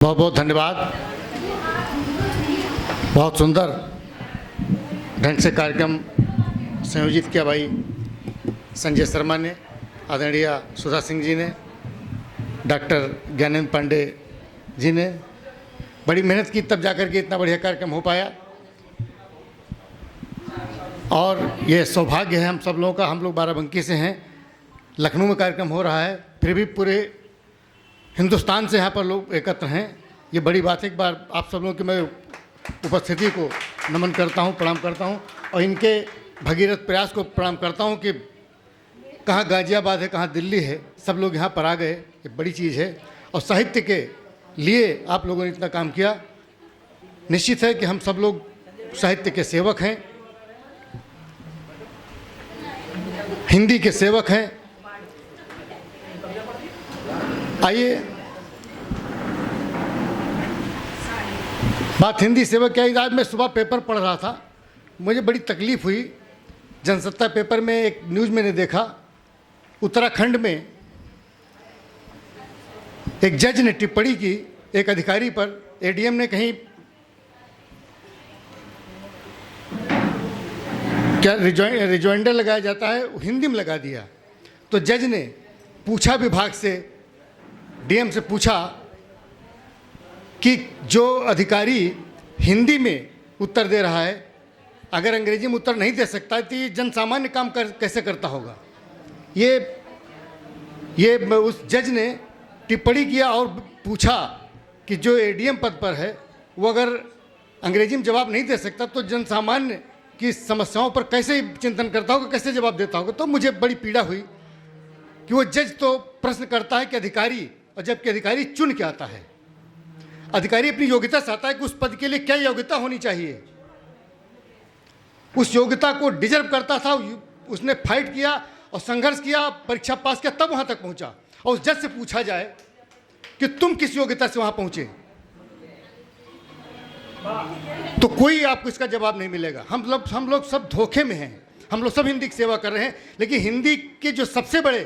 बहुत बहुत धन्यवाद। बहुत सुंदर ढंग से कार्यक्रम संयोजित किया भाई संजय शर्मा ने, आदरणीय सुधा सिंह जी ने, डॉक्टर ज्ञानेंद्र पांडे जी ने बड़ी मेहनत की, तब जाकर के इतना बढ़िया कार्यक्रम हो पाया। और ये सौभाग्य है हम सब लोगों का, हम लोग बाराबंकी से हैं, लखनऊ में कार्यक्रम हो रहा है, फिर भी पूरे हिंदुस्तान से यहाँ पर लोग एकत्र हैं। ये बड़ी बात है। एक बार आप सब लोगों की मैं उपस्थिति को नमन करता हूँ, प्रणाम करता हूँ, और इनके भगीरथ प्रयास को प्रणाम करता हूँ कि कहाँ गाज़ियाबाद है, कहाँ दिल्ली है, सब लोग यहाँ पर आ गए, ये बड़ी चीज़ है। और साहित्य के लिए आप लोगों ने इतना काम किया। निश्चित है कि हम सब लोग साहित्य के सेवक हैं, हिंदी के सेवक हैं। आइए, बात हिंदी सेवक क्या है। आज मैं सुबह पेपर पढ़ रहा था, मुझे बड़ी तकलीफ़ हुई। जनसत्ता पेपर में एक न्यूज़ मैंने देखा, उत्तराखंड में एक जज ने टिप्पणी की एक अधिकारी पर। एडीएम ने कहीं क्या रिजॉइंडर लगाया जाता है, हिंदी में लगा दिया। तो जज ने पूछा विभाग से, डीएम से पूछा कि जो अधिकारी हिंदी में उत्तर दे रहा है, अगर अंग्रेजी में उत्तर नहीं दे सकता तो ये जनसामान्य काम कैसे करता होगा। ये उस जज ने टिप्पणी किया और पूछा कि जो एडीएम पद पर है वो अगर अंग्रेजी में जवाब नहीं दे सकता तो जनसामान्य की समस्याओं पर कैसे चिंतन करता होगा, कैसे जवाब देता होगा। तो मुझे बड़ी पीड़ा हुई कि वो जज तो प्रश्न करता है कि अधिकारी, और जबकि अधिकारी चुन के आता है। अधिकारी अपनी योग्यता से आता है कि उस पद के लिए क्या योग्यता होनी चाहिए, उस योग्यता को डिजर्व करता था, उसने फाइट किया और संघर्ष किया, परीक्षा पास किया, तब वहां तक पहुंचा। और उस जज से पूछा जाए कि तुम किस योग्यता से वहां पहुंचे, तो कोई आपको इसका जवाब नहीं मिलेगा। हम लोग सब धोखे में हैं। हम लोग सब हिंदी की सेवा कर रहे हैं, लेकिन हिंदी के जो सबसे बड़े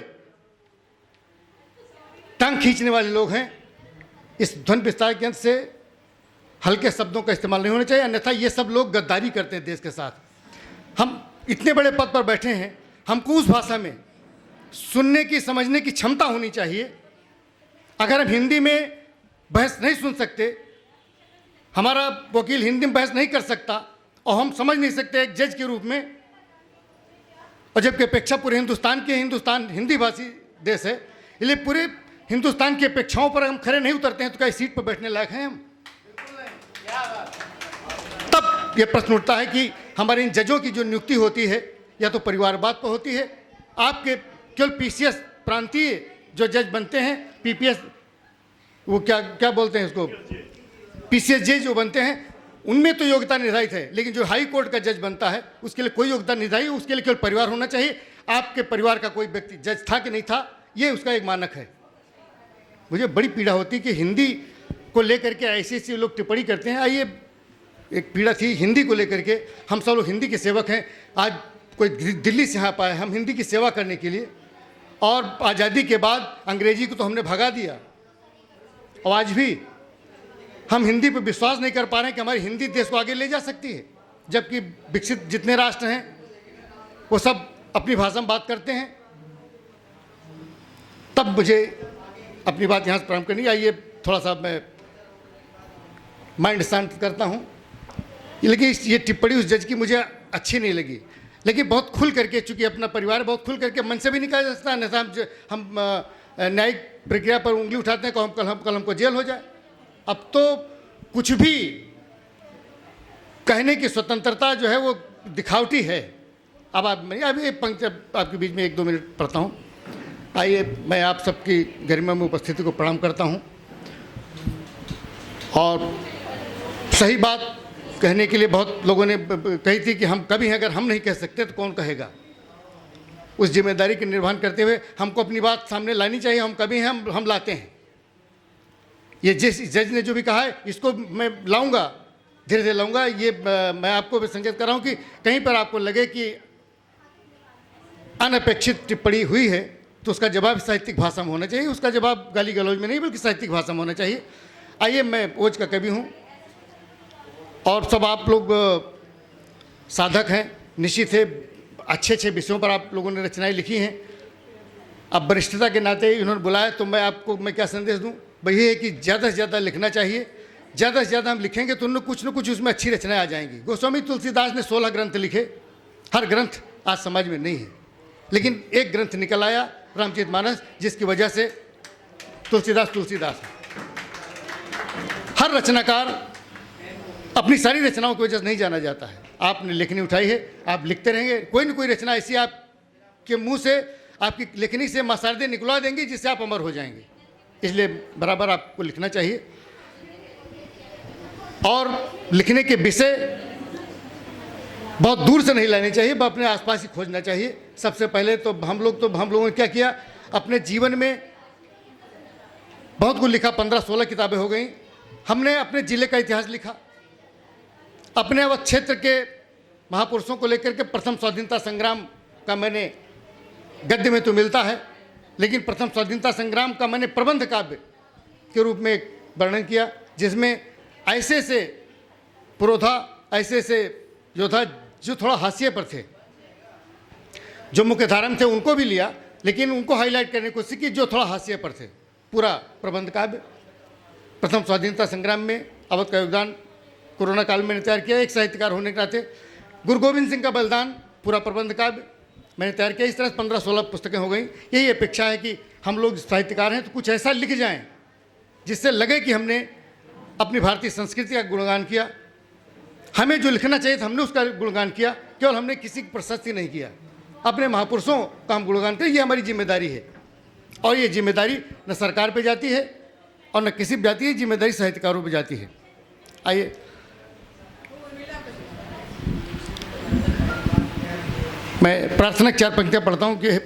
टांग खींचने वाले लोग हैं, इस ध्वनि विस्तार यंत्र से हल्के शब्दों का इस्तेमाल नहीं होना चाहिए, अन्यथा ये सब लोग गद्दारी करते हैं देश के साथ। हम इतने बड़े पद पर बैठे हैं, हमको उस भाषा में सुनने की, समझने की क्षमता होनी चाहिए। अगर हम हिंदी में बहस नहीं सुन सकते, हमारा वकील हिंदी में बहस नहीं कर सकता, और हम समझ नहीं सकते एक जज के रूप में, और जबकि अपेक्षा पूरे हिंदुस्तान हिंदी भाषी देश है, इसलिए पूरे हिंदुस्तान की अपेक्षाओं पर हम खरे नहीं उतरते हैं तो क्या इस सीट पर बैठने लायक हैं हम? तब यह प्रश्न उठता है कि हमारे इन जजों की जो नियुक्ति होती है या तो परिवारवाद पर होती है। आपके केवल पीसीएस प्रांतीय जो जज बनते हैं, पीपीएस, वो क्या बोलते हैं इसको, पीसीएस जे जो बनते हैं, उनमें तो योग्यता निर्धारित है, लेकिन जो हाई कोर्ट का जज बनता है उसके लिए कोई योग्यता निर्धारित, उसके लिए केवल परिवार होना चाहिए। आपके परिवार का कोई व्यक्ति जज था कि नहीं था, ये उसका एक मानक है। मुझे बड़ी पीड़ा होती है कि हिंदी को लेकर के ऐसे लोग टिप्पणी करते हैं। आइए, एक पीड़ा थी हिंदी को लेकर के। हम सब लोग हिंदी के सेवक हैं। आज कोई दिल्ली से यहाँ पाए हम हिंदी की सेवा करने के लिए, और आज़ादी के बाद अंग्रेजी को तो हमने भगा दिया, और आज भी हम हिंदी पर विश्वास नहीं कर पा रहे हैं कि हमारी हिंदी देश को आगे ले जा सकती है, जबकि विकसित जितने राष्ट्र हैं वो सब अपनी भाषा में बात करते हैं। तब मुझे अपनी बात यहाँ से प्रारंभ करनी। आइए, थोड़ा सा मैं माइंड शांत करता हूँ। लेकिन ये टिप्पणी उस जज की मुझे अच्छी नहीं लगी, लेकिन बहुत खुल करके, चूंकि अपना परिवार, बहुत खुल करके मन से भी निकाला जा सकता है, अन्यथा हम न्यायिक प्रक्रिया पर उंगली उठाते हैं, कल हमको जेल हो जाए। अब तो कुछ भी कहने की स्वतंत्रता जो है वो दिखावटी है। अब अभी एक पंक्ति आपके बीच में 1-2 मिनट पढ़ता हूँ। आइए, मैं आप सबकी गरिमा में उपस्थिति को प्रणाम करता हूँ। और सही बात कहने के लिए बहुत लोगों ने कही थी कि हम कभी हैं, अगर हम नहीं कह सकते तो कौन कहेगा। उस जिम्मेदारी के निर्वहन करते हुए हमको अपनी बात सामने लानी चाहिए। हम कभी हैं, हम लाते हैं। ये जिस जज ने जो भी कहा है, इसको मैं लाऊंगा, धीरे धीरे लाऊंगा। ये मैं आपको भी संकेत कर रहा हूँ कि कहीं पर आपको लगे कि अनपेक्षित टिप्पणी हुई है तो उसका जवाब साहित्यिक भाषा में होना चाहिए। उसका जवाब गाली गलौज में नहीं, बल्कि साहित्यिक भाषा में होना चाहिए। आइए, मैं ओज का कवि हूँ और सब आप लोग साधक हैं, निश्चित है अच्छे अच्छे विषयों पर आप लोगों ने रचनाएं लिखी हैं। अब वरिष्ठता के नाते इन्होंने बुलाया तो मैं क्या संदेश दूं? वही है कि ज़्यादा से ज़्यादा लिखना चाहिए। ज़्यादा से ज़्यादा हम लिखेंगे तो उनमें कुछ न कुछ उसमें अच्छी रचनाएं आ जाएंगी। गोस्वामी तुलसीदास ने 16 ग्रंथ लिखे, हर ग्रंथ आज समाज में नहीं है, लेकिन एक ग्रंथ निकल आया रामचरितमानस, जिसकी वजह से तुलसीदास है। हर रचनाकार अपनी सारी रचनाओं की वजह से नहीं जाना जाता है। आपने लेखनी उठाई है, आप लिखते रहेंगे, कोई न कोई रचना ऐसी आपके मुंह से, आपकी लेखनी से मसारदे निकलवा देंगी जिससे आप अमर हो जाएंगे। इसलिए बराबर आपको लिखना चाहिए और लिखने के विषय बहुत दूर से नहीं लाने चाहिए, वह अपने आसपास ही खोजना चाहिए। सबसे पहले तो हम लोगों ने क्या किया, अपने जीवन में बहुत कुछ लिखा, 15-16 किताबें हो गई। हमने अपने ज़िले का इतिहास लिखा, अपने अवध क्षेत्र के महापुरुषों को लेकर के प्रथम स्वाधीनता संग्राम का मैंने गद्य में तो मिलता है, लेकिन प्रथम स्वाधीनता संग्राम का मैंने प्रबंध काव्य के रूप में एक वर्णन किया, जिसमें ऐसे से पुरोधा, ऐसे से योद्धा जो थोड़ा हाशिए पर थे, जो मुख्य धारा में थे उनको भी लिया, लेकिन उनको हाईलाइट करने की कोशिश की जो थोड़ा हाशिए पर थे। पूरा प्रबंध काव्य प्रथम स्वाधीनता संग्राम में अवध का योगदान कोरोना काल में मैंने तैयार किया। एक साहित्यकार होने के नाते गुरु गोविंद सिंह का बलिदान, पूरा प्रबंध काव्य मैंने तैयार किया। इस तरह से 15-16 पुस्तकें हो गई। यही अपेक्षा है कि हम लोग साहित्यकार हैं तो कुछ ऐसा लिख जाएं जिससे लगे कि हमने अपनी भारतीय संस्कृति का गुणगान किया। हमें जो लिखना चाहिए था हमने उसका गुणगान किया, केवल हमने किसी की प्रशस्ति नहीं किया। अपने महापुरुषों का हम गुणगान करें, ये हमारी जिम्मेदारी है। और ये जिम्मेदारी न सरकार पे जाती है और न किसी पे जाती है, जिम्मेदारी साहित्यकारों पे जाती है। आइए, मैं प्रार्थना की 4 पंक्तियाँ पढ़ता हूँ कि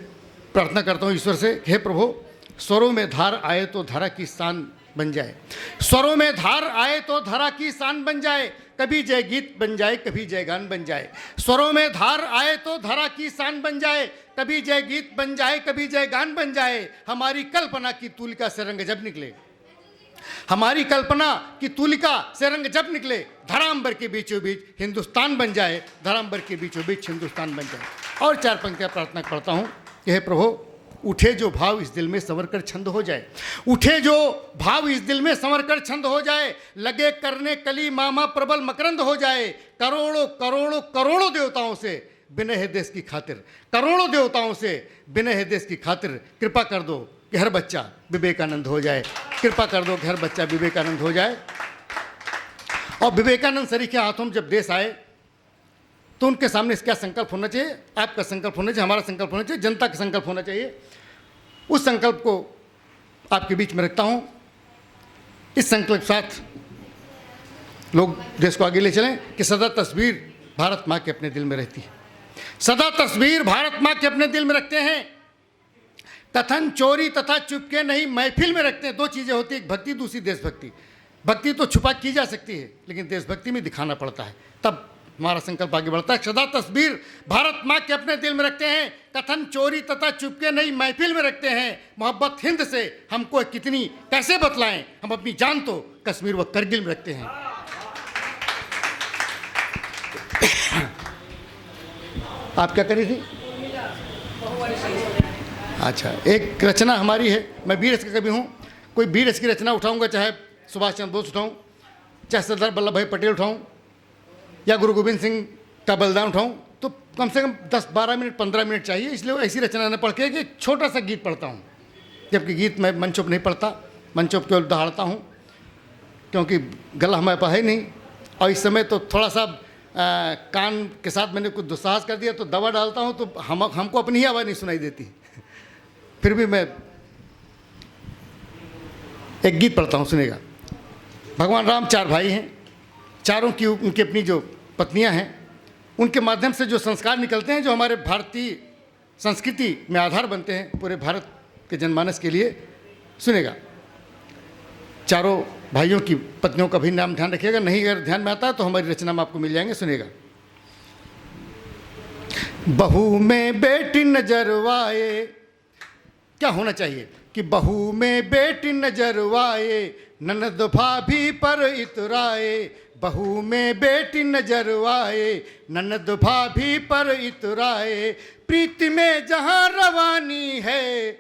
प्रार्थना करता हूँ ईश्वर से, हे प्रभु स्वरों में धार आए तो धारा की शान बन जाए। स्वरों में धार आए तो धारा की शान बन जाए, कभी जय गीत बन जाए, कभी जय गान बन जाए। स्वरों में धार आए तो धारा की शान बन जाए, कभी जय गीत बन जाए, कभी जय गान बन जाए। हमारी कल्पना की तूलिका से रंग जब निकले, हमारी कल्पना की तूलिका से रंग जब निकले, धरांबर के बीचों बीच हिंदुस्तान बन जाए, धरांबर के बीचों बीच हिंदुस्तान बन जाए। और 4 पंक्तियाँ प्रार्थना पढ़ता हूँ कि हे प्रभु उठे जो भाव इस दिल में संवर कर छंद हो जाए, उठे जो भाव इस दिल में संवर कर छंद हो जाए, लगे करने कली मामा प्रबल मकरंद हो जाए। करोड़ों करोड़ों करोड़ों देवताओं से बिनय है देश की खातिर, करोड़ों देवताओं से बिनय है देश की खातिर, कृपा कर दो कि हर बच्चा विवेकानंद हो जाए, कृपा कर दो कि हर बच्चा विवेकानंद हो जाए। और विवेकानंद सर के हाथों में जब देश आए तो उनके सामने क्या संकल्प होना चाहिए? आपका संकल्प होना चाहिए, हमारा संकल्प होना चाहिए, जनता का संकल्प होना चाहिए। उस संकल्प को आपके बीच में रखता हूँ। इस संकल्प के साथ लोग देश को आगे ले चलें कि सदा तस्वीर भारत माँ के अपने दिल में रहती है, सदा तस्वीर भारत माँ के अपने दिल में रखते हैं। कथन चोरी तथा चुपके नहीं महफिल में रखते हैं। 2 चीज़ें होती हैं, एक भक्ति, दूसरी देशभक्ति। भक्ति तो छुपा की जा सकती है, लेकिन देशभक्ति में दिखाना पड़ता है, तब हमारा संकल्प आगे बढ़ता है। सदा तस्वीर भारत माँ के अपने दिल में रखते हैं, कथन चोरी तथा चुपके नहीं महफिल में रखते हैं। मोहब्बत हिंद से हमको कितनी कैसे बतलाएं, हम अपनी जान तो कश्मीर व करगिल में रखते हैं। आप क्या करी थी? अच्छा, एक रचना हमारी है, मैं वीर रस का कवि हूँ। कोई वीर रस की रचना उठाऊंगा, चाहे सुभाष चंद्र बोस उठाऊं, चाहे सरदार वल्लभ भाई पटेल उठाऊं, या गुरु गोविंद सिंह का बलिदान उठाऊं, तो कम से कम 10-12 मिनट 15 मिनट चाहिए। इसलिए ऐसी रचना न पढ़ के एक छोटा सा गीत पढ़ता हूँ, जबकि गीत मैं मंचों पर नहीं पढ़ता, मंचों पर केवल दहाड़ता हूँ, क्योंकि गला हमारे पास है नहीं। और इस समय तो थोड़ा सा कान के साथ मैंने कुछ दुस्साहस कर दिया, तो दवा डालता हूँ तो हमको अपनी ही आवाज़ नहीं सुनाई देती। फिर भी मैं एक गीत पढ़ता हूँ, सुनेगा। भगवान राम 4 भाई हैं, चारों की उनकी अपनी जो पत्नियां हैं, उनके माध्यम से जो संस्कार निकलते हैं, जो हमारे भारतीय संस्कृति में आधार बनते हैं पूरे भारत के जनमानस के लिए, सुनेगा। चारों भाइयों की पत्नियों का भी नाम ध्यान रखिएगा, नहीं अगर ध्यान में आता है तो हमारी रचना में आपको मिल जाएंगे, सुनेगा। बहू में बेटी नजरवाए, क्या होना चाहिए कि बहू में बेटी नजरवाए, ननद भाभी पर इतराए, बहू में बेटी नजर आए, ननद भाभी पर इतराए। प्रीति में जहाँ रवानी है,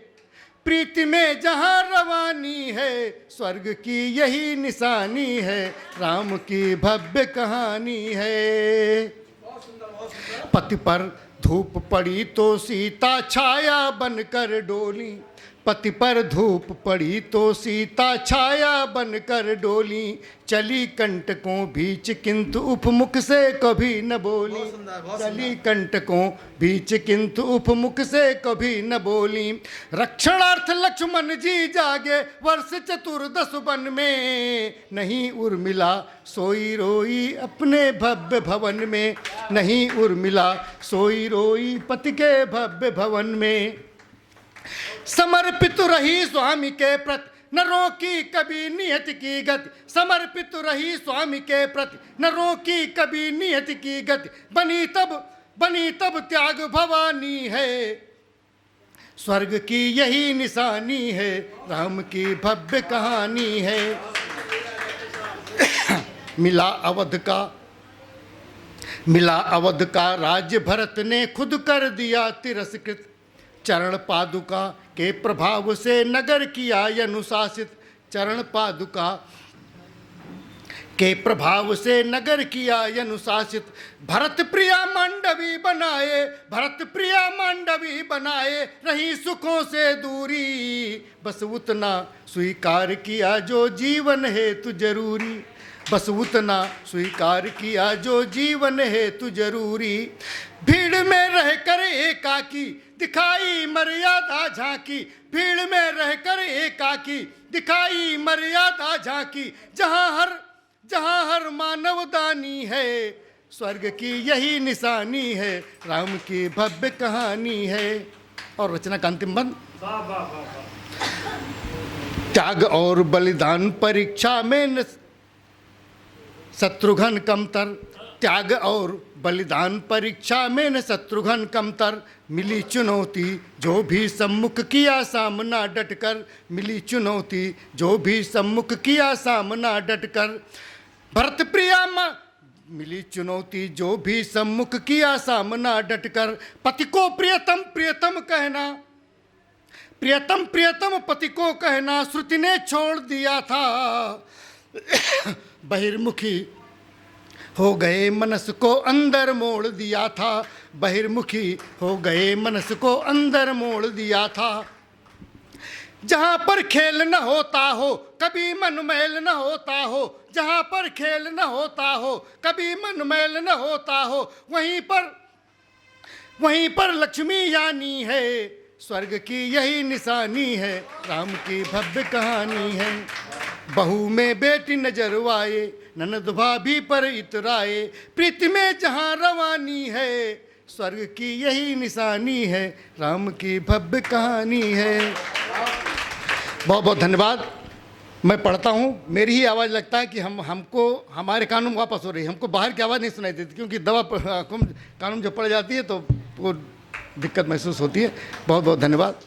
प्रीति में जहाँ रवानी है, स्वर्ग की यही निशानी है, राम की भव्य कहानी है। पति पर धूप पड़ी तो सीता छाया बनकर डोली, पति पर धूप पड़ी तो सीता छाया बनकर डोली। चली कंटकों बीच किंतु उपमुख से कभी न बोली, चली कंटकों बीच किंतु उपमुख से कभी न बोली। रक्षणार्थ लक्ष्मण जी जागे वर्ष चतुर्दश वन में, नहीं उर्मिला सोई रोई अपने भव्य भवन में, नहीं उर्मिला सोई रोई पति के भव्य भवन में। समर्पित रही स्वामी के प्रति न रोकी कभी नियत की गति, समर्पित रही स्वामी के प्रति न रोकी कभी नियत की गति। बनी तब त्याग भवानी है, स्वर्ग की यही निशानी है, राम की भव्य कहानी है। मिला अवध का राज्य भरत ने खुद कर दिया तिरस्कृत, चरण पादुका के प्रभाव से नगर किया अनुशासित, चरण पादुका के प्रभाव से नगर किया अनुशासित। भरत प्रिया मांडवी बनाए, भरत प्रिया मांडवी बनाए, रही सुखों से दूरी, बस उतना स्वीकार किया जो जीवन हेतु जरूरी, बस उतना स्वीकार किया जो जीवन हेतु जरूरी। भीड़ में रहकर एकाकी दिखाई मर्यादा झांकी, भीड़ में रहकर एकाकी दिखाई मर्यादा झांकी। जहाँ हर मानव दानी है, स्वर्ग की यही निशानी है, राम की भव्य कहानी है। और रचना का अंतिम बंद। त्याग और बलिदान परीक्षा में शत्रुघ्न कमतर, त्याग और बलिदान परीक्षा में न शत्रुघ्न कमतर। मिली चुनौती जो भी सम्मुख किया सामना डटकर, मिली चुनौती जो भी सम्मुख किया सामना डटकर। भरत प्रिया मिली चुनौती जो भी सम्मुख किया सामना डटकर। पति को प्रियतम प्रियतम कहना, प्रियतम प्रियतम पति को कहना श्रुति ने छोड़ दिया था। बहिर्मुखी हो गए मनस को अंदर मोड़ दिया था, बहिर्मुखी हो गए मनस को अंदर मोड़ दिया था। जहाँ पर खेल न होता हो कभी मन मैल न होता हो, जहाँ पर खेल न होता हो कभी मन मैल न होता हो, वहीं पर लक्ष्मी यानी है, स्वर्ग की यही निशानी है, राम की भव्य कहानी है। बहू में बेटी नजर आए, ननद भाभी पर इतराए, प्रीति में जहाँ रवानी है, स्वर्ग की यही निशानी है, राम की भव्य कहानी है। बहुत बहुत धन्यवाद। मैं पढ़ता हूँ, मेरी ही आवाज़ लगता है कि हमको हमारे कानून वापस हो रही है, हमको बाहर की आवाज़ नहीं सुनाई देती, क्योंकि दवा कानून जब पड़ जाती है तो वो दिक्कत महसूस होती है। बहुत बहुत धन्यवाद।